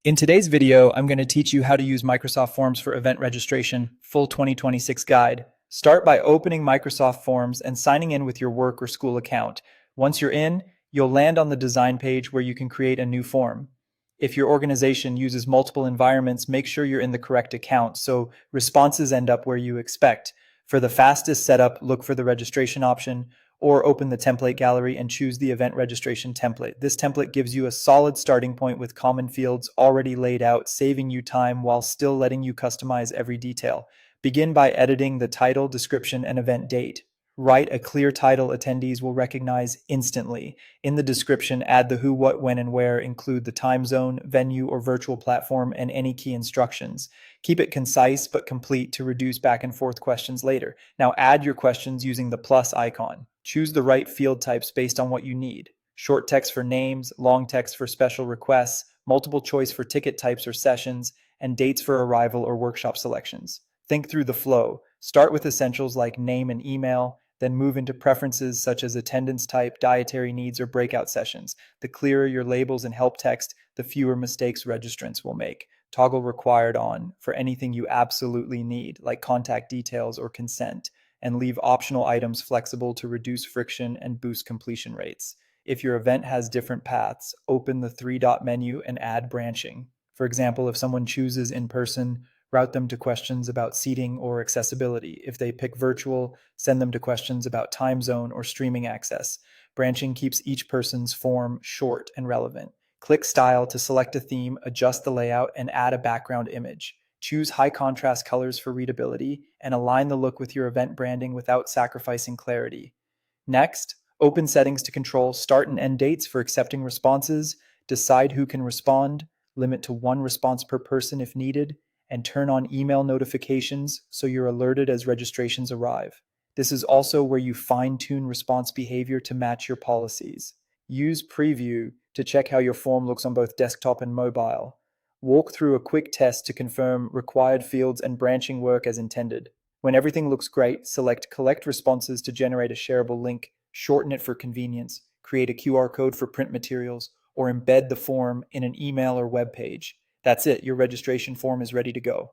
In today's video, I'm going to teach you how to use Microsoft Forms for event registration, full 2026 guide. Start by opening Microsoft Forms and signing in with your work or school account. Once you're in, you'll land on the design page where you can create a new form. If your organization uses multiple environments, make sure you're in the correct account so responses end up where you expect. For the fastest setup, look for the registration option or open the template gallery and choose the event registration template. This template gives you a solid starting point with common fields already laid out, saving you time while still letting you customize every detail. Begin by editing the title, description, and event date. Write a clear title attendees will recognize instantly. In the description, add the who, what, when, and where, include the time zone, venue, or virtual platform, and any key instructions. Keep it concise but complete to reduce back and forth questions later. Now add your questions using the plus icon. Choose the right field types based on what you need. Short text for names, long text for special requests, multiple choice for ticket types or sessions, and dates for arrival or workshop selections. Think through the flow. Start with essentials like name and email, then move into preferences such as attendance type, dietary needs, or breakout sessions. The clearer your labels and help text, the fewer mistakes registrants will make. Toggle required on for anything you absolutely need, like contact details or consent, and leave optional items flexible to reduce friction and boost completion rates. If your event has different paths, open the three-dot menu and add branching. For example, if someone chooses in person, route them to questions about seating or accessibility. If they pick virtual, send them to questions about time zone or streaming access. Branching keeps each person's form short and relevant. Click Style to select a theme, adjust the layout, and add a background image. Choose high contrast colors for readability and align the look with your event branding without sacrificing clarity. Next, open settings to control start and end dates for accepting responses, decide who can respond, limit to one response per person if needed, and turn on email notifications so you're alerted as registrations arrive. This is also where you fine-tune response behavior to match your policies. Use Preview to check how your form looks on both desktop and mobile. Walk through a quick test to confirm required fields and branching work as intended. When everything looks great, select Collect Responses to generate a shareable link, shorten it for convenience, create a QR code for print materials, or embed the form in an email or web page. That's it, your registration form is ready to go.